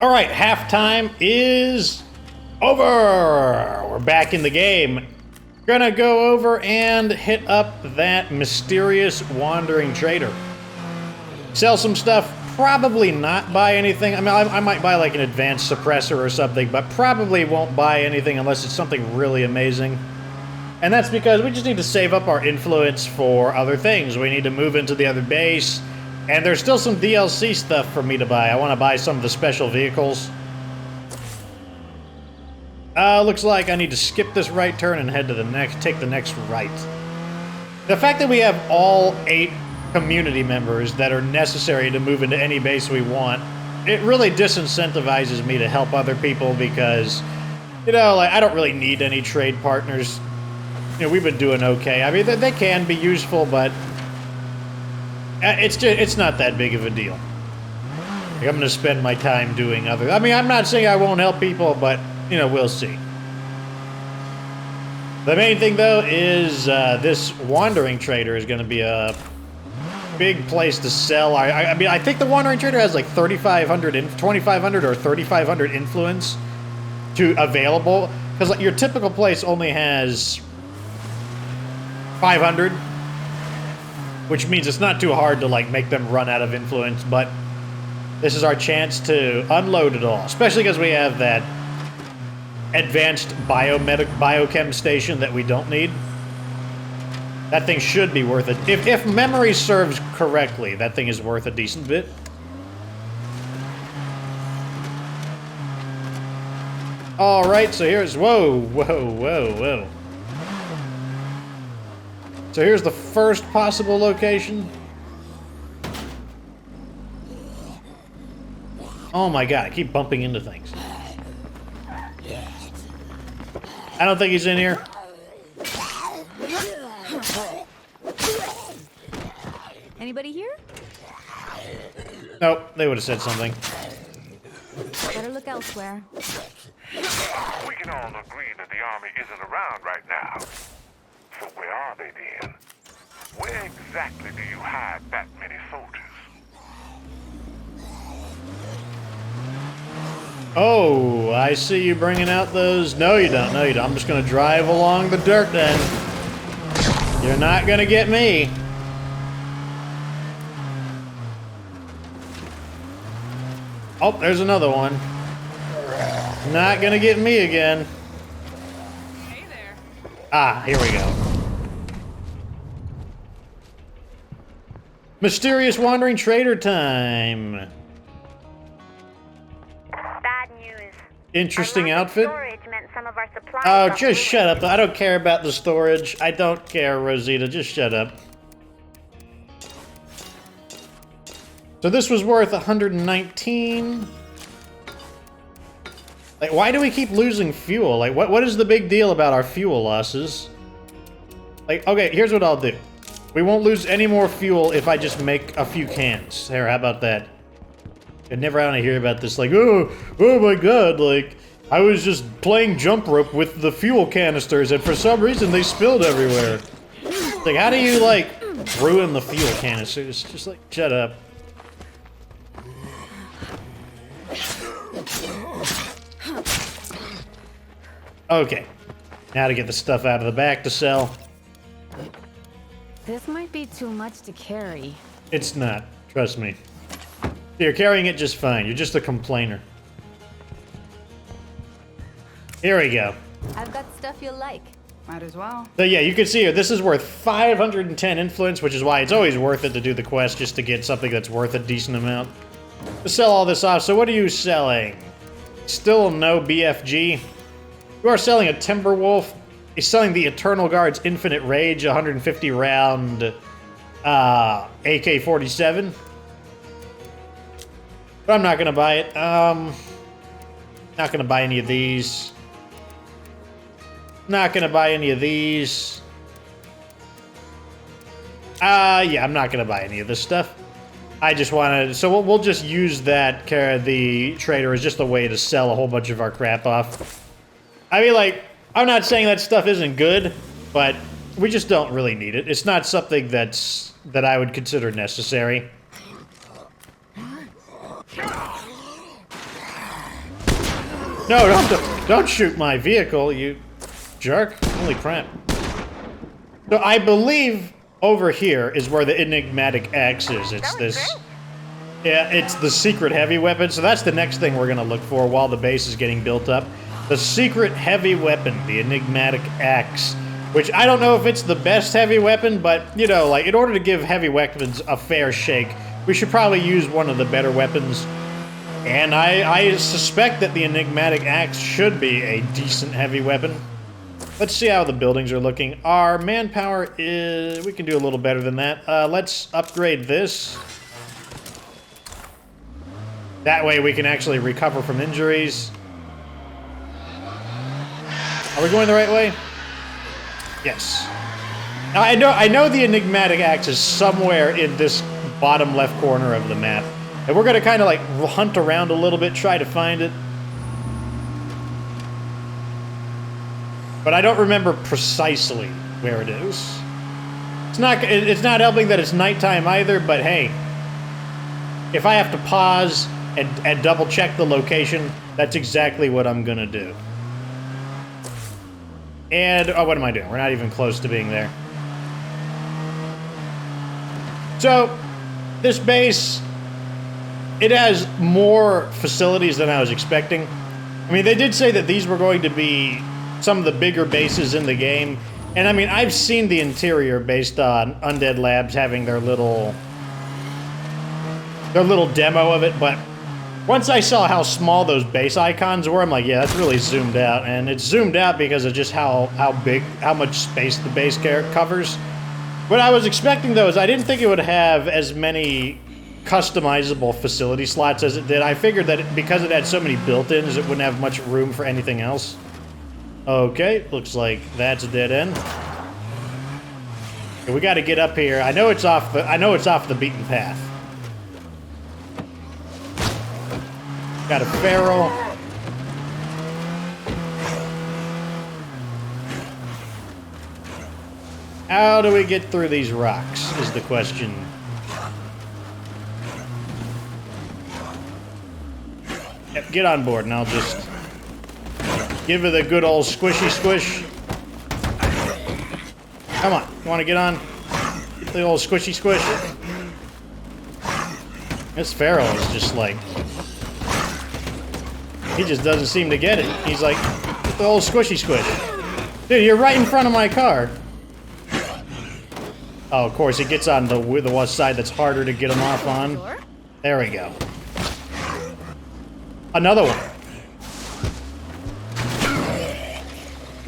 All right, halftime is over. We're back in the game. Gonna go over and hit up that mysterious wandering trader. Sell some stuff, probably not buy anything. I mean, I might buy like an advanced suppressor or something, but probably won't buy anything unless it's something really amazing. And that's because we just need to save up our influence for other things. We need to move into the other base. And there's still some DLC stuff for me to buy. I want to buy some of the special vehicles. Looks like I need to skip this right turn and head to the next, take the next right. The fact that we have all 8 community members that are necessary to move into any base we want, it really disincentivizes me to help other people because, you know, like, I don't really need any trade partners. You know, we've been doing okay. I mean, they can be useful, but it's not that big of a deal. Like, I'm going to spend my time doing other... I mean, I'm not saying I won't help people, but, you know, we'll see. The main thing, though, is this wandering trader is going to be a big place to sell. I mean, I think the wandering trader has like 2,500 or 3,500 influence available. Because like, your typical place only has 500. Which means it's not too hard to like make them run out of influence, but this is our chance to unload it all, especially because we have that advanced biochem station that we don't need. That thing should be worth it. If memory serves correctly, that thing is worth a decent bit. All right, so here's whoa. So here's the first possible location. Oh my god, I keep bumping into things. I don't think he's in here. Anybody here? Nope, they would have said something. Better look elsewhere. We can all agree that the army isn't around right now. So where are they then? Where exactly do you hide that many soldiers? Oh, I see you bringing out those... No, you don't. No, you don't. I'm just going to drive along the dirt then. You're not going to get me. Oh, there's another one. Not going to get me again. Hey there. Ah, here we go. Mysterious wandering trader time. Bad news. Interesting Our lack of outfit. storage meant some of our supplies Oh, got just ruined. shut up. I don't care about the storage. I don't care, Rosita. Just shut up. So this was worth 119. Like, why do we keep losing fuel? Like, what is the big deal about our fuel losses? Like, okay, here's what I'll do. We won't lose any more fuel if I just make a few cans. Here, how about that? I never want to hear about this, like, oh my god, like, I was just playing jump rope with the fuel canisters, and for some reason they spilled everywhere. Like, how do you, like, ruin the fuel canisters? Just, like, shut up. Okay. Now to get the stuff out of the back to sell. This might be too much to carry. It's not. Trust me. You're carrying it just fine. You're just a complainer. Here we go. I've got stuff you'll like. Might as well. So yeah, you can see here, this is worth 510 influence, which is why it's always worth it to do the quest just to get something that's worth a decent amount. To sell all this off, so what are you selling? Still no BFG. You are selling a Timberwolf. He's selling the Eternal Guard's Infinite Rage, 150 round AK-47. But I'm not gonna buy it. Not gonna buy any of these. Not gonna buy any of these. Yeah, I'm not gonna buy any of this stuff. I just wanted, so we'll just use that, the trader as just a way to sell a whole bunch of our crap off. I mean, like, I'm not saying that stuff isn't good, but we just don't really need it. It's not something that I would consider necessary. No, don't shoot my vehicle, you jerk. Holy crap. So I believe over here is where the enigmatic axe is. It's this... Yeah, it's the secret heavy weapon, so that's the next thing we're gonna look for while the base is getting built up. The secret heavy weapon, the enigmatic axe. Which, I don't know if it's the best heavy weapon, but, you know, like, in order to give heavy weapons a fair shake, we should probably use one of the better weapons. And I suspect that the enigmatic axe should be a decent heavy weapon. Let's see how the buildings are looking. Our manpower is... we can do a little better than that. Let's upgrade this. That way we can actually recover from injuries. Are we going the right way? Yes. Now I know the enigmatic axe is somewhere in this bottom left corner of the map. And we're gonna kind of like hunt around a little bit, try to find it. But I don't remember precisely where it is. It's not helping that it's nighttime either, but hey. If I have to pause and double check the location, that's exactly what I'm gonna do. And, oh, what am I doing? We're not even close to being there. So, this base, it has more facilities than I was expecting. I mean, they did say that these were going to be some of the bigger bases in the game. And I mean, I've seen the interior based on Undead Labs having their little demo of it, but once I saw how small those base icons were, I'm like, yeah, that's really zoomed out. And it's zoomed out because of just how much space the base covers. What I was expecting, though, is I didn't think it would have as many customizable facility slots as it did. I figured that because it had so many built-ins, it wouldn't have much room for anything else. Okay, looks like that's a dead end. Okay, we got to get up here. I know it's off the beaten path. Got a feral. How do we get through these rocks, is the question. Yep, get on board and I'll just give it a good old squishy squish. Come on, you want to get on? Get the old squishy squish. This feral is just like... he just doesn't seem to get it. He's like, the old squishy squish. Dude, you're right in front of my car. Oh, of course, he gets on the one side that's harder to get him off on. There we go. Another one.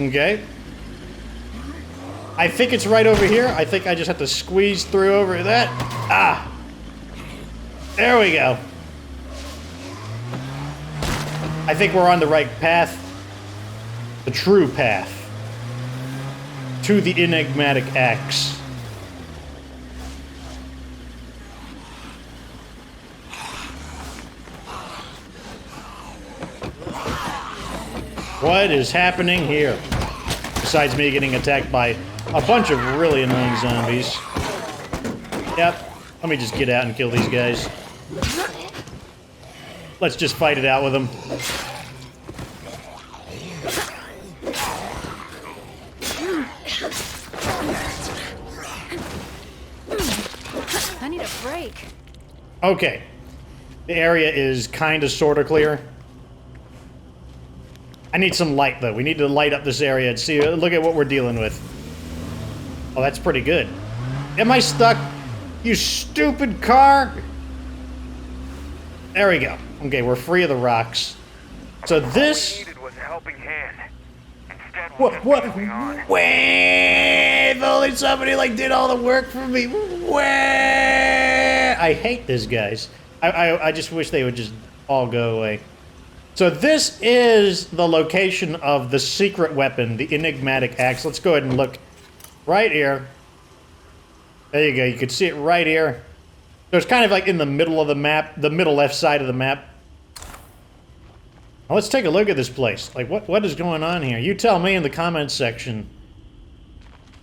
Okay. I think it's right over here. I think I just have to squeeze through over that. Ah. There we go. I think we're on the right path. The true path. To the enigmatic axe. What is happening here? Besides me getting attacked by a bunch of really annoying zombies. Yep. Let me just get out and kill these guys. Let's just fight it out with them. I need a break. Okay. The area is kind of sort of clear. I need some light, though. We need to light up this area and see. Look at what we're dealing with. Oh, that's pretty good. Am I stuck? You stupid car! There we go. Okay, we're free of the rocks. So this... All we needed was a helping hand. Instead, What? If only somebody, like, did all the work for me. I hate these guys. I just wish they would just all go away. So this is the location of the secret weapon, the enigmatic axe. Let's go ahead and look right here. There you go. You can see it right here. So it's kind of like in the middle of the map, the middle left side of the map. Now let's take a look at this place. Like, what is going on here? You tell me in the comments section.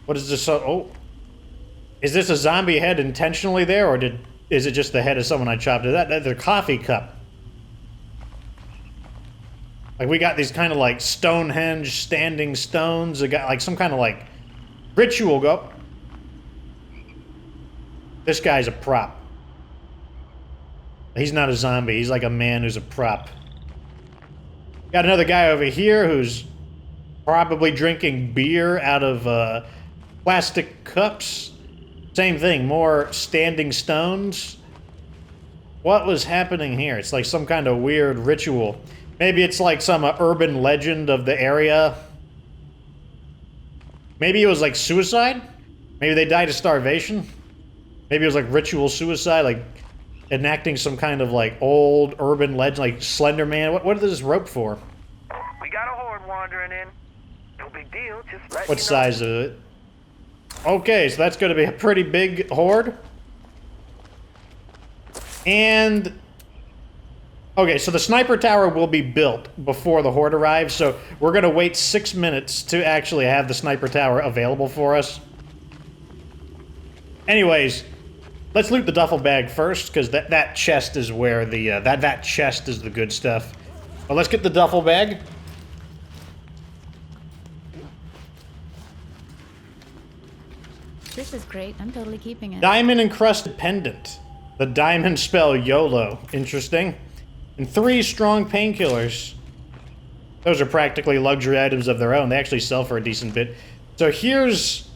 What is this? Oh, is this a zombie head intentionally there, or is it just the head of someone I chopped? That's their coffee cup. Like, we got these kind of like Stonehenge standing stones. We got like some kind of like ritual go. This guy's a prop. He's not a zombie. He's like a man who's a prop. Got another guy over here who's probably drinking beer out of plastic cups. Same thing, more standing stones. What was happening here? It's like some kind of weird ritual. Maybe it's like some urban legend of the area. Maybe it was like suicide? Maybe they died of starvation? Maybe it was like ritual suicide, like enacting some kind of like old urban legend, like Slender Man. What is this rope for? We got a horde wandering in. No big deal, just let What size is it? Okay, so that's going to be a pretty big horde. And okay, so the sniper tower will be built before the horde arrives, so we're going to wait 6 minutes to actually have the sniper tower available for us. Anyways, let's loot the duffel bag first, because that chest is where the that chest is the good stuff. But let's get the duffel bag. This is great. I'm totally keeping it. Diamond encrusted pendant. The diamond spell YOLO. Interesting. And 3 strong painkillers. Those are practically luxury items of their own. They actually sell for a decent bit. So here's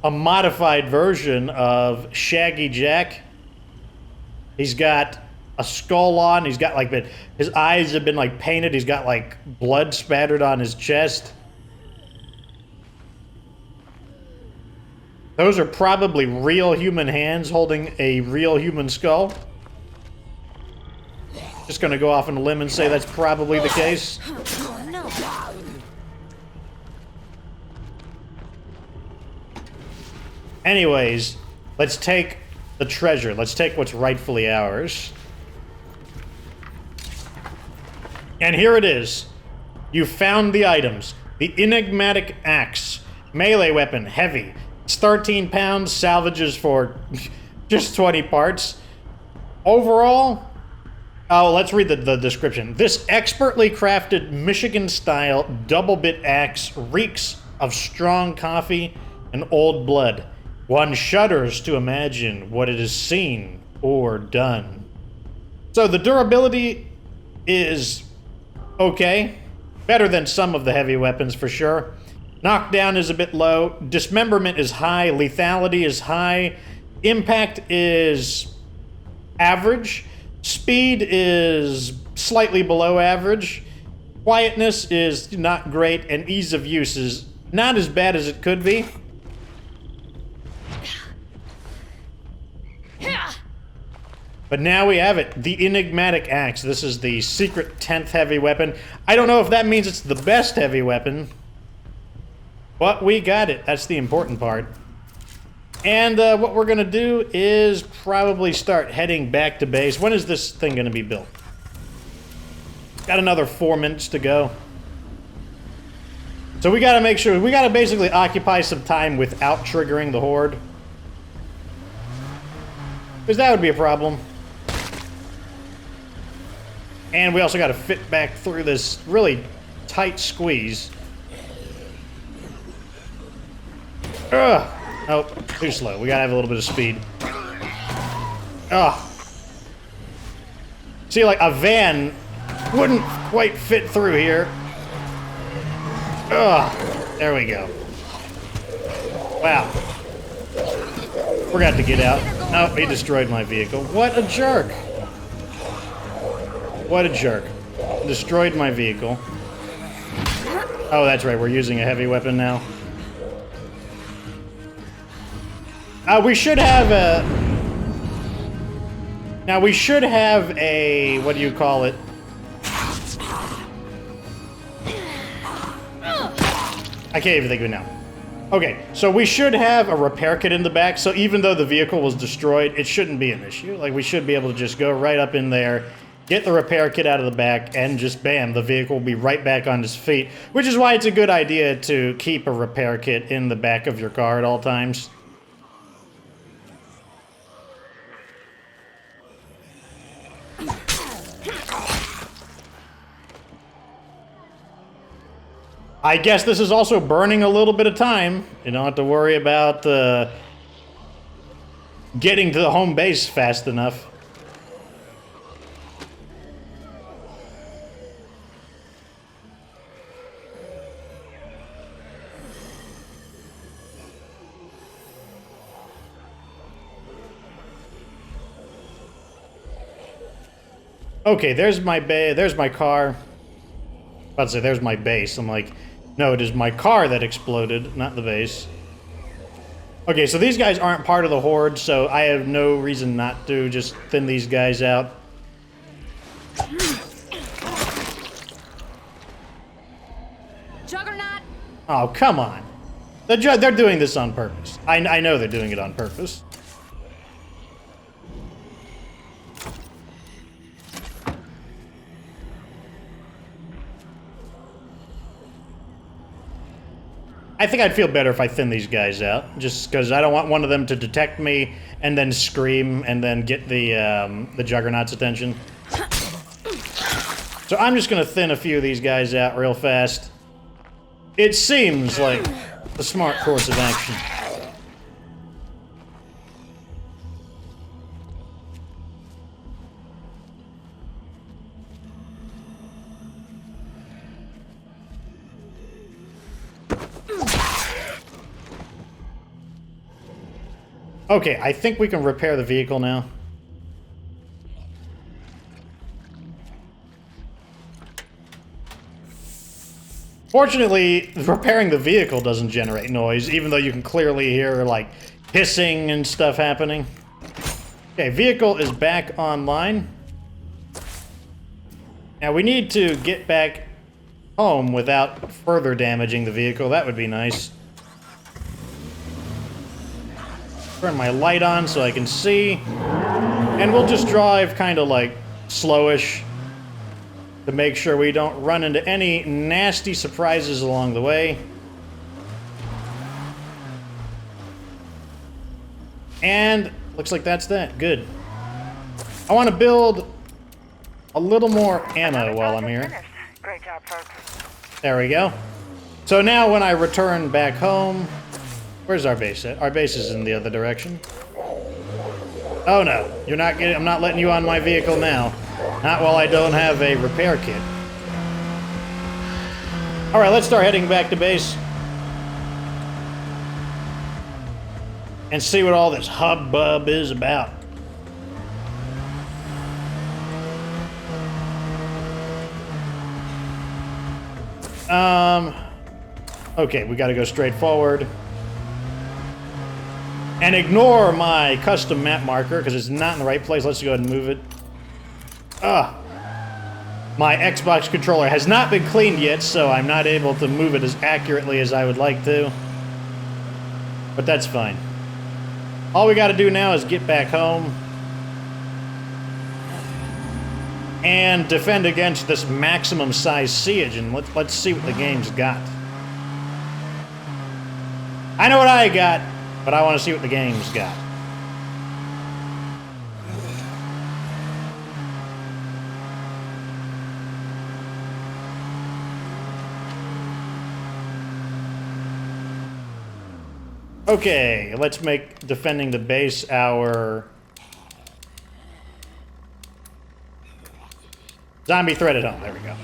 a modified version of Shaggy Jack. He's got a skull on. He's got like his eyes have been like painted. He's got like blood spattered on his chest. Those are probably real human hands holding a real human skull. Just gonna go off on a limb and say that's probably the case. No. Anyways, let's take the treasure. Let's take what's rightfully ours. And here it is. You found the items. The enigmatic axe. Melee weapon, heavy. It's 13 pounds, salvages for just 20 parts. Overall, oh, let's read the description. This expertly crafted Michigan-style double-bit axe reeks of strong coffee and old blood. One shudders to imagine what it has seen or done. So the durability is okay. Better than some of the heavy weapons for sure. Knockdown is a bit low. Dismemberment is high. Lethality is high. Impact is average. Speed is slightly below average. Quietness is not great. And ease of use is not as bad as it could be. But now we have it. The enigmatic axe. This is the secret 10th heavy weapon. I don't know if that means it's the best heavy weapon. But we got it. That's the important part. And what we're going to do is probably start heading back to base. When is this thing going to be built? Got another 4 minutes to go. So we got to make sure... We got to basically occupy some time without triggering the horde. Because that would be a problem. And we also got to fit back through this really tight squeeze. Ugh! Oh, too slow. We gotta have a little bit of speed. Ugh. See, like, a van wouldn't quite fit through here. Ugh. There we go. Wow. Forgot to get out. Oh, he destroyed my vehicle. What a jerk. What a jerk. Destroyed my vehicle. Oh, that's right. We're using a heavy weapon now. We should have a... Now, we should have a... What do you call it? I can't even think of it now. Okay, so we should have a repair kit in the back, so even though the vehicle was destroyed, it shouldn't be an issue. Like, we should be able to just go right up in there, get the repair kit out of the back, and just bam, the vehicle will be right back on its feet. Which is why it's a good idea to keep a repair kit in the back of your car at all times. I guess this is also burning a little bit of time. You don't have to worry about getting to the home base fast enough. Okay, there's my there's my car. About to say, there's my base. I'm like, no, it is my car that exploded, not the base. Okay, so these guys aren't part of the horde, so I have no reason not to just thin these guys out. Juggernaut! Oh, come on. They're doing this on purpose. I know they're doing it on purpose. I think I'd feel better if I thin these guys out, just because I don't want one of them to detect me and then scream and then get the Juggernaut's attention. So I'm just gonna thin a few of these guys out real fast. It seems like a smart course of action. Okay, I think we can repair the vehicle now. Fortunately, repairing the vehicle doesn't generate noise, even though you can clearly hear, like, hissing and stuff happening. Okay, vehicle is back online. Now, we need to get back home without further damaging the vehicle. That would be nice. Turn my light on so I can see. And we'll just drive kind of like slowish to make sure we don't run into any nasty surprises along the way. And looks like that's that. Good. I want to build a little more ammo while I'm here. Great job, folks. There we go. So now when I return back home... Where's our base at? Our base is in the other direction. Oh no, you're not getting... I'm not letting you on my vehicle now. Not while I don't have a repair kit. Alright, let's start heading back to base. And see what all this hubbub is about. Okay, we gotta go straight forward. And ignore my custom map marker, because it's not in the right place. Let's go ahead and move it. My Xbox controller has not been cleaned yet, so I'm not able to move it as accurately as I would like to. But that's fine. All we gotta do now is get back home. And defend against this maximum size siege, and let's see what the game's got. I know what I got, but I want to see what the game's got. Okay, let's make defending the base our zombie threat at home. There we go.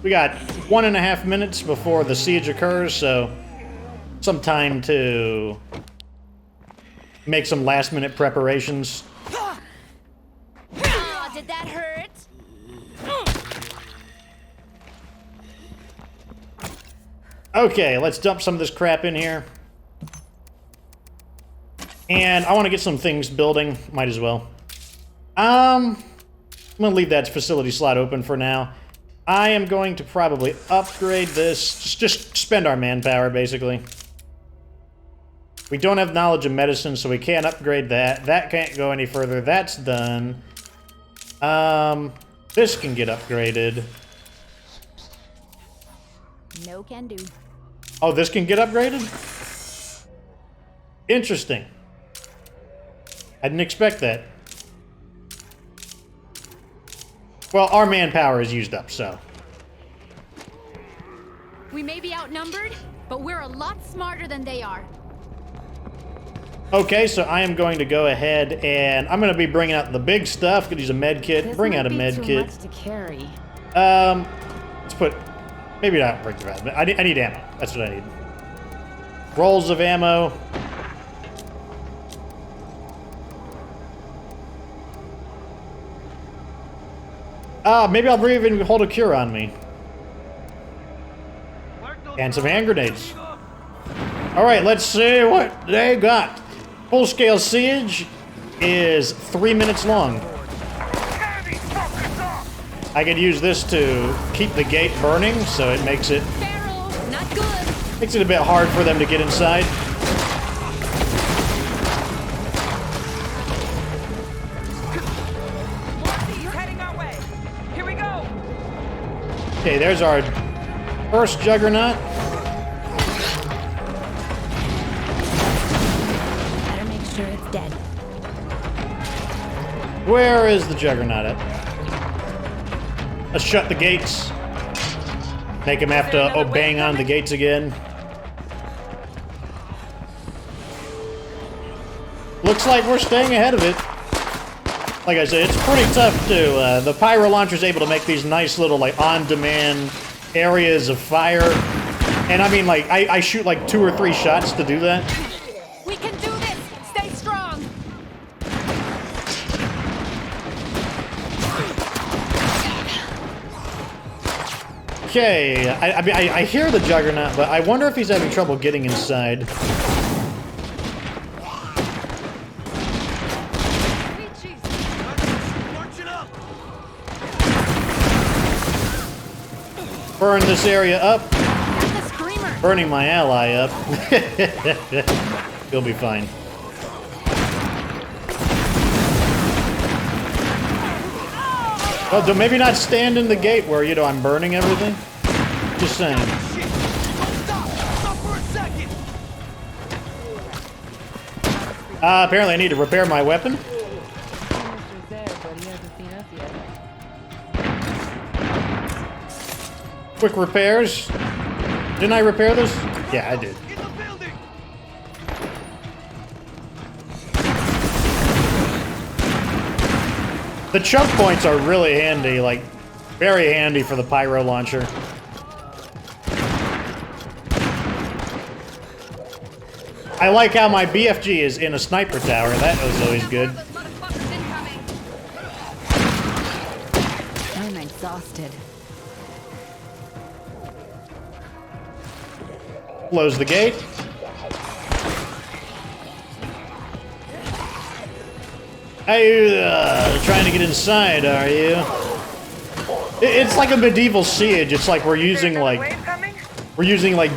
We got 1.5 minutes before the siege occurs, so some time to make some last-minute preparations. Oh, did that hurt? Okay, let's dump some of this crap in here. And I want to get some things building. Might as well. I'm going to leave that facility slot open for now. I am going to probably upgrade this. Just spend our manpower, basically. We don't have knowledge of medicine, so we can't upgrade that. That can't go any further. That's done. This can get upgraded. No can do. Oh, this can get upgraded? Interesting. I didn't expect that. Well, our manpower is used up, so. We may be outnumbered, but we're a lot smarter than they are. Okay, so I am going to go ahead and I'm going to be bringing out the big stuff. Could use a med kit. Bring out a med kit. Much to carry. Let's put. Maybe not bring the rest. I need ammo. That's what I need. Rolls of ammo. Maybe I'll even hold a cure on me. And some hand grenades. Alright, let's see what they got. Full-scale siege is 3 minutes long. I could use this to keep the gate burning, so it makes it Not good. makes it a bit hard for them to get inside. He's heading our way. Here we go. Okay, there's our first Juggernaut. Better make sure it's dead. Where is the Juggernaut at? Let's shut the gates. Make him have to bang on the gates again. Looks like we're staying ahead of it. Like I said, it's pretty tough to. The pyro launcher's able to make these nice little like on-demand areas of fire, and I mean like I shoot like 2 or 3 shots to do that. We can do this. Stay strong. Okay, I mean I hear the Juggernaut, but I wonder if he's having trouble getting inside. Burn this area up. That's the screamer. Burning my ally up. He'll be fine. Well, do maybe not stand in the gate where, you know, I'm burning everything. Just saying. Apparently I need to repair my weapon. Quick repairs. Didn't I repair this? Yeah, I did. The choke points are really handy, like, very handy for the pyro launcher. I like how my BFG is in a sniper tower. That was always good. I'm exhausted. Close the gate. Are you trying to get inside, are you? It's like a medieval siege. It's like we're using like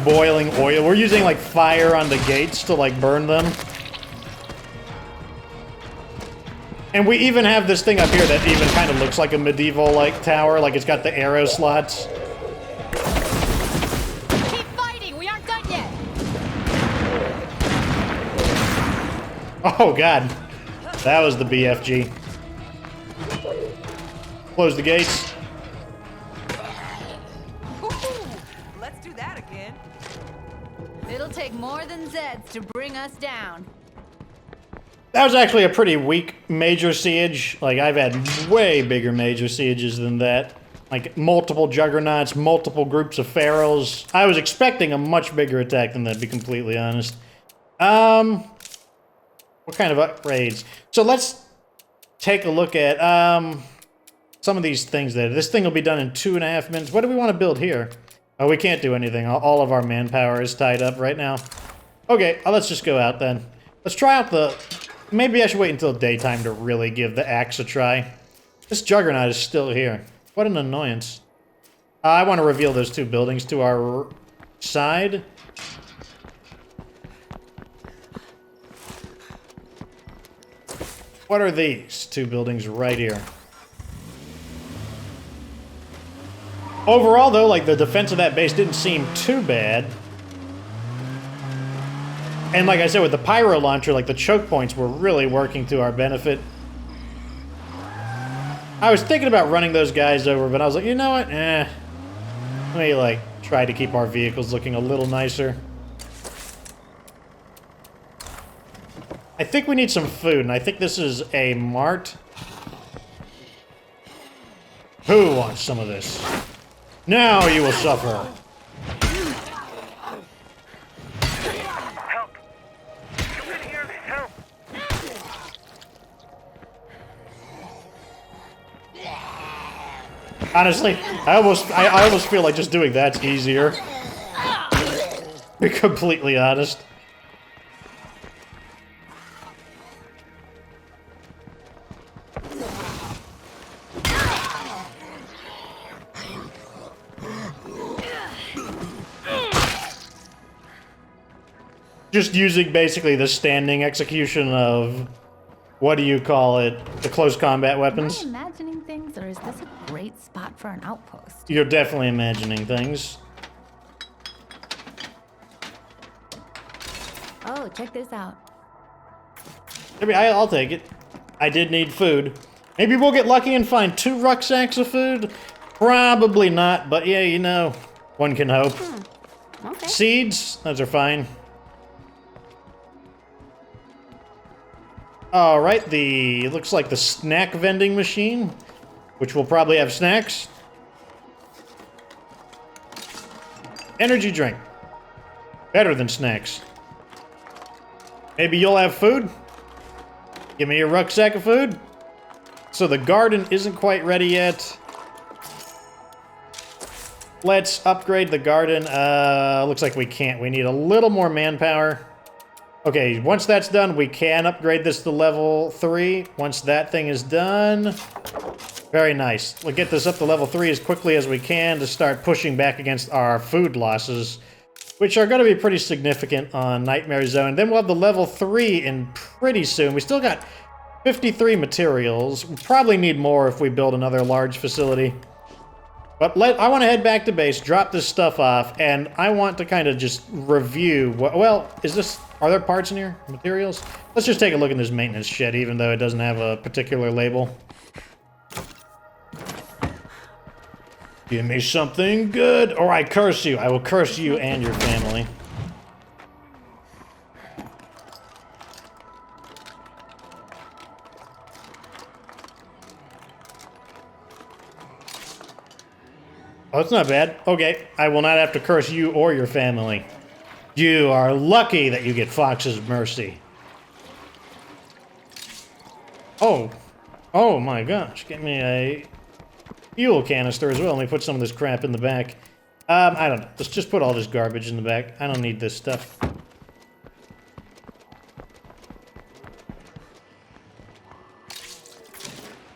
boiling oil. We're using like fire on the gates to like burn them. And we even have this thing up here that even kind of looks like a medieval like tower. Like it's got the arrow slots. Keep fighting. We aren't done yet. Oh god. That was the BFG. Close the gates. Let's do that again. It'll take more than Zeds to bring us down. That was actually a pretty weak major siege. Like, I've had way bigger major sieges than that. Like, multiple juggernauts, multiple groups of pharaohs. I was expecting a much bigger attack than that, to be completely honest. What kind of upgrades? So let's take a look at some of these things there. This thing will be done in 2.5 minutes. What do we want to build here? Oh, we can't do anything. All of our manpower is tied up right now. Okay, let's just go out then. Let's try out the... Maybe I should wait until daytime to really give the axe a try. This Juggernaut is still here. What an annoyance. I want to reveal those 2 buildings to our side. What are these 2 buildings right here? Overall, though, like, the defense of that base didn't seem too bad. And like I said, with the pyro launcher, like, the choke points were really working to our benefit. I was thinking about running those guys over, but I was like, you know what? Let me, like, try to keep our vehicles looking a little nicer. I think we need some food, and I think this is a mart. Who wants some of this? Now you will suffer. Help! You can hear me. Help! Honestly, I almost feel like just doing that's easier. To be completely honest. Just using basically the standing execution of, what do you call it, the close combat weapons. Am I imagining things, or is this a great spot for an outpost? You're definitely imagining things. Oh, check this out. Maybe I'll take it. I did need food. Maybe we'll get lucky and find 2 rucksacks of food? Probably not, but yeah, you know, one can hope. Okay. Seeds, those are fine. Alright, it looks like the snack vending machine, which will probably have snacks. Energy drink. Better than snacks. Maybe you'll have food? Give me your rucksack of food. So the garden isn't quite ready yet. Let's upgrade the garden. Looks like we can't. We need a little more manpower. Okay, once that's done, we can upgrade this to level 3. Once that thing is done... Very nice. We'll get this up to level 3 as quickly as we can to start pushing back against our food losses, which are going to be pretty significant on Nightmare Zone. Then we'll have the level 3 in pretty soon. We still got 53 materials. We probably need more if we build another large facility. But I want to head back to base, drop this stuff off, and I want to kind of just review... Well, are there parts in here? Materials? Let's just take a look in this maintenance shed, even though it doesn't have a particular label. Give me something good, or I curse you. I will curse you and your family. Oh, that's not bad. Okay, I will not have to curse you or your family. You are lucky that you get Fox's mercy. Oh my gosh. Get me a fuel canister as well. Let me put some of this crap in the back. I don't know. Let's just put all this garbage in the back. I don't need this stuff.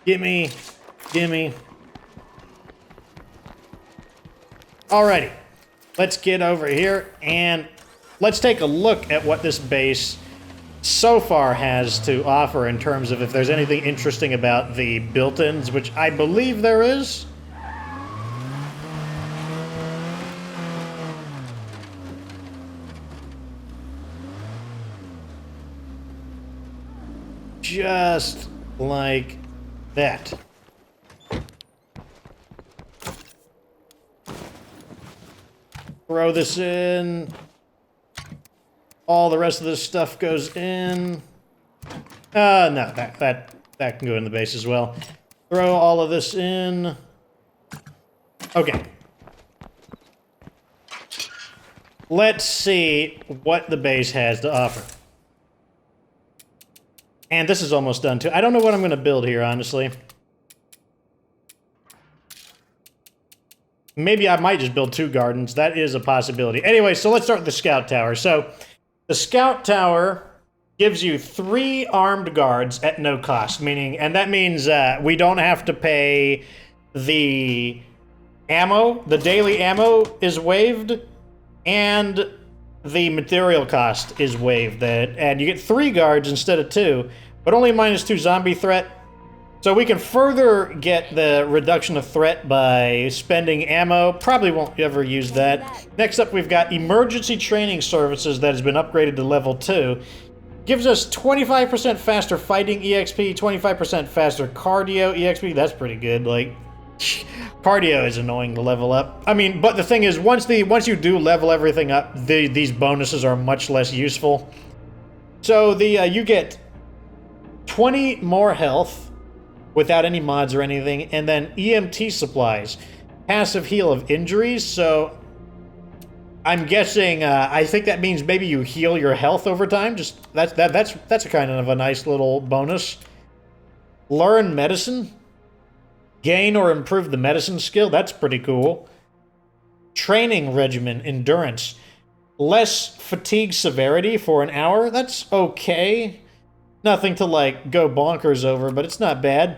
Gimme. Alrighty. Let's get over here and let's take a look at what this base so far has to offer in terms of if there's anything interesting about the built-ins, which I believe there is. Just like that. Throw this in. All the rest of this stuff goes in. No, that can go in the base as well. Throw all of this in. Okay. Let's see what the base has to offer. And this is almost done too. I don't know what I'm going to build here, honestly. Maybe I might just build 2 gardens. That is a possibility. Anyway, so let's start with the scout tower. So, the scout tower gives you 3 armed guards at no cost, and that means we don't have to pay the ammo. The daily ammo is waived, and the material cost is waived. And you get 3 guards instead of 2, but only -2 zombie threat. So we can further get the reduction of threat by spending ammo. Probably won't ever use that. Next up, we've got Emergency Training Services that has been upgraded to level 2. Gives us 25% faster fighting EXP, 25% faster cardio EXP. That's pretty good. Like, Cardio is annoying to level up. I mean, but the thing is, once you do level everything up, these bonuses are much less useful. So you get 20 more health without any mods or anything, and then EMT supplies, passive heal of injuries. So I'm guessing, I think that means maybe you heal your health over time. Just that's a kind of a nice little bonus. Learn medicine, gain or improve the medicine skill. That's pretty cool. Training regimen, endurance, less fatigue severity for an hour. That's okay. Nothing to like go bonkers over, but it's not bad.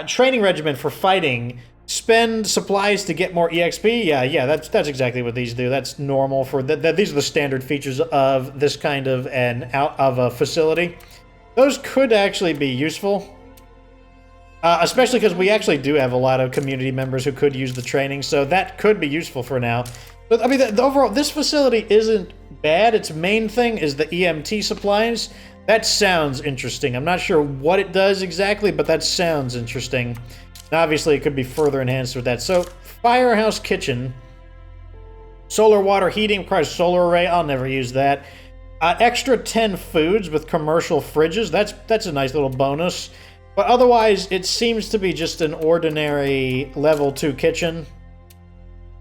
Training regimen for fighting. Spend supplies to get more EXP. Yeah, that's exactly what these do. That's normal for these are the standard features of this kind of a facility. Those could actually be useful, especially because we actually do have a lot of community members who could use the training, so that could be useful for now. But I mean, the overall, this facility isn't bad. Its main thing is the EMT supplies. That sounds interesting. I'm not sure what it does exactly, but that sounds interesting. And obviously, it could be further enhanced with that. So, Firehouse Kitchen. Solar water heating requires solar array. I'll never use that. Extra 10 foods with commercial fridges. That's a nice little bonus. But otherwise, it seems to be just an ordinary level 2 kitchen,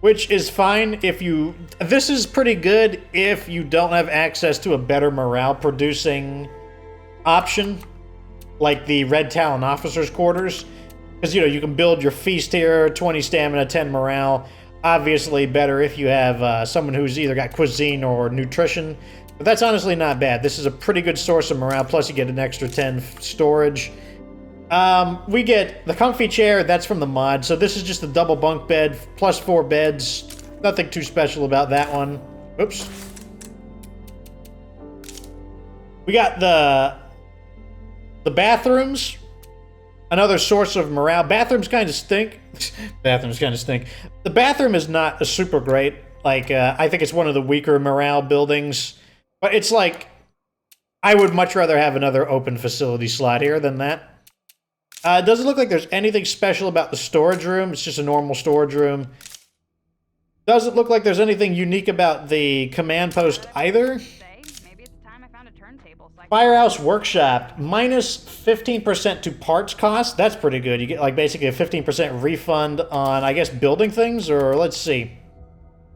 which is fine if you... This is pretty good if you don't have access to a better morale producing option, like the Red Talon Officers' Quarters. Because, you know, you can build your feast here, 20 stamina, 10 morale. Obviously better if you have someone who's either got cuisine or nutrition. But that's honestly not bad. This is a pretty good source of morale, plus you get an extra 10 storage. We get the comfy chair, that's from the mod. So this is just a double bunk bed, plus 4 beds. Nothing too special about that one. Oops. We got the bathrooms. Another source of morale. Bathrooms kind of stink. Bathrooms kind of stink. The bathroom is not a super great. Like, I think it's one of the weaker morale buildings. But it's like, I would much rather have another open facility slot here than that. It doesn't look like there's anything special about the storage room. It's just a normal storage room. Doesn't look like there's anything unique about the command post either. Firehouse Workshop, minus 15% to parts cost. That's pretty good. You get like basically a 15% refund on, I guess, building things, or let's see.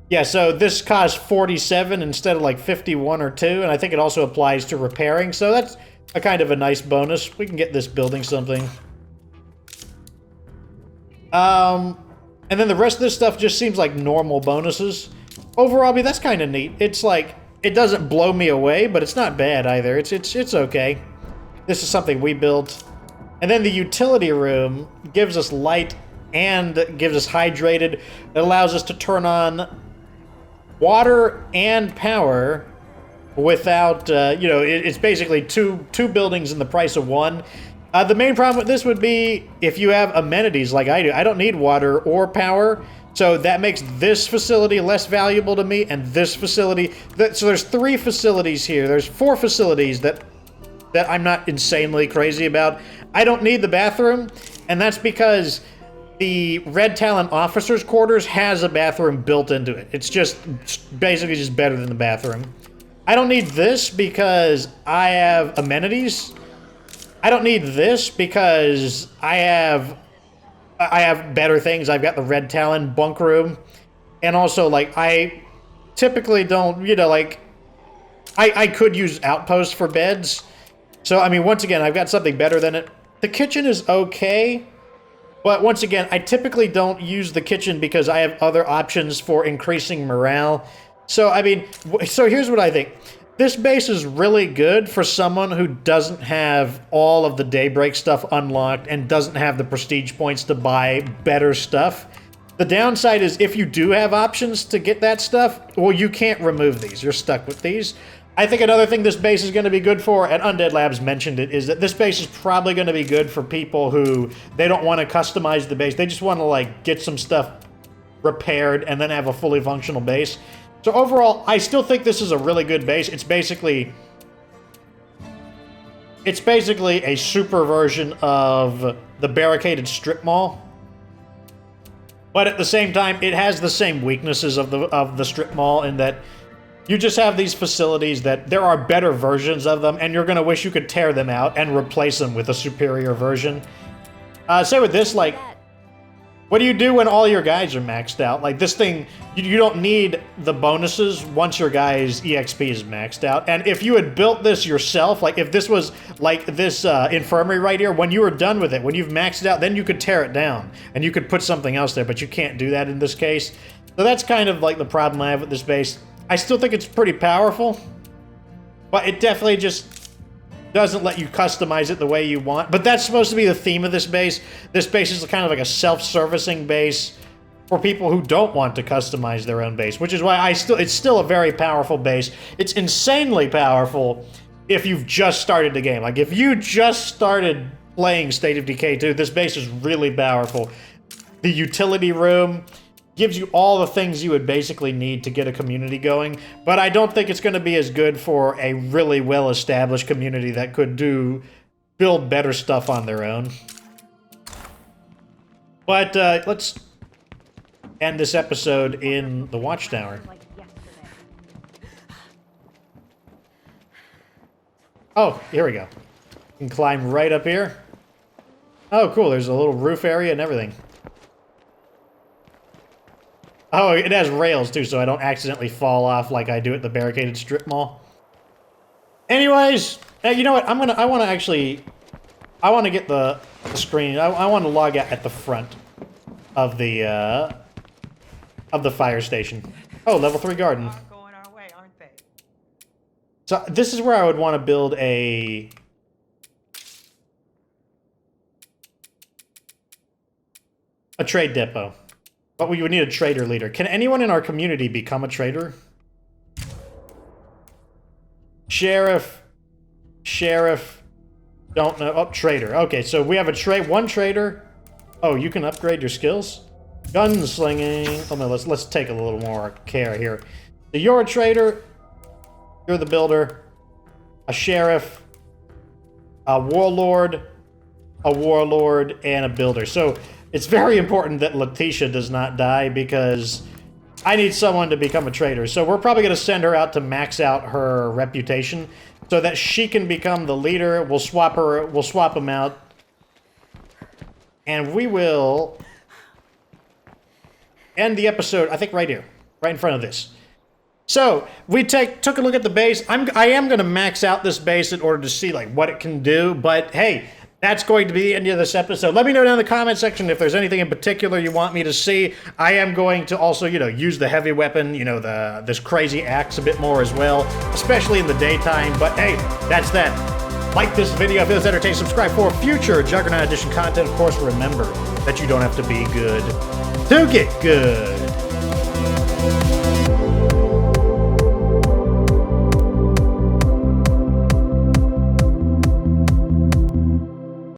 Yeah, so this costs 47 instead of like 51 or 2, and I think it also applies to repairing, so that's a kind of a nice bonus. We can get this building something. And then the rest of this stuff just seems like normal bonuses. Overall, I mean, that's kind of neat. It's like, it doesn't blow me away, but it's not bad either. It's okay. This is something we built. And then the utility room gives us light and gives us hydrated. It allows us to turn on water and power without, you know, it's basically two buildings in the price of one. The main problem with this would be if you have amenities like I do. I don't need water or power. So that makes this facility less valuable to me, and this facility... So there's 3 facilities here. There's 4 facilities that I'm not insanely crazy about. I don't need the bathroom, and that's because the Red Talon Officers' Quarters has a bathroom built into it. It's just basically just better than the bathroom. I don't need this because I have amenities. I don't need this because I have better things. I've got the Red Talon bunk room. And also, like, I typically don't, you know, like, I could use outposts for beds. So, I mean, once again, I've got something better than it. The kitchen is okay. But once again, I typically don't use the kitchen because I have other options for increasing morale. So, I mean, so here's what I think. This base is really good for someone who doesn't have all of the Daybreak stuff unlocked and doesn't have the prestige points to buy better stuff. The downside is if you do have options to get that stuff, well, you can't remove these. You're stuck with these. I think another thing this base is going to be good for, and Undead Labs mentioned it, is that this base is probably going to be good for people who, they don't want to customize the base. They just want to, like, get some stuff repaired and then have a fully functional base. So overall, I still think this is a really good base. It's basically a super version of the barricaded strip mall. But at the same time, it has the same weaknesses of the strip mall in that you just have these facilities that there are better versions of them, and you're going to wish you could tear them out and replace them with a superior version. Say with this, like, what do you do when all your guys are maxed out? Like, this thing, you don't need the bonuses once your guy's EXP is maxed out. And if you had built this yourself, like, if this was like this infirmary right here, when you were done with it, when you've maxed it out, then you could tear it down and you could put something else there, but you can't do that in this case. So that's kind of like the problem I have with this base. I still think it's pretty powerful, but it definitely just doesn't let you customize it the way you want. But that's supposed to be the theme of this base. This base is kind of like a self-servicing base for people who don't want to customize their own base, which is why it's still a very powerful base. It's insanely powerful if you've just started the game. Like, if you just started playing State of Decay 2, this base is really powerful. The utility room gives you all the things you would basically need to get a community going, but I don't think it's going to be as good for a really well-established community that could build better stuff on their own. But let's end this episode in the Watchtower. Oh, here we go. You can climb right up here. Oh, cool. There's a little roof area and everything. Oh, it has rails too, so I don't accidentally fall off like I do at the barricaded strip mall. Anyways, you know what? I want to get the screen. I want to log out at the front of the fire station. Oh, level 3 garden. Going our way, aren't they? So this is where I would want to build a trade depot. But we would need a trader leader. Can anyone in our community become a trader? Sheriff. Don't know. Oh, trader. Okay, so we have one trader. Oh, you can upgrade your skills? Gunslinging. Oh no, let's take a little more care here. So you're a trader. You're the builder. A sheriff. A warlord, and a builder. So it's very important that Letitia does not die because I need someone to become a trader. So we're probably going to send her out to max out her reputation so that she can become the leader. We'll swap them out. And we will end the episode, I think right here, right in front of this. So we took a look at the base. I am going to max out this base in order to see like what it can do. But hey, that's going to be the end of this episode. Let me know down in the comment section if there's anything in particular you want me to see. I am going to also, use the heavy weapon, this crazy axe a bit more as well, especially in the daytime. But hey, that's that. Like this video if it was entertaining. Subscribe for future Juggernaut Edition content. Of course, remember that you don't have to be good to get good.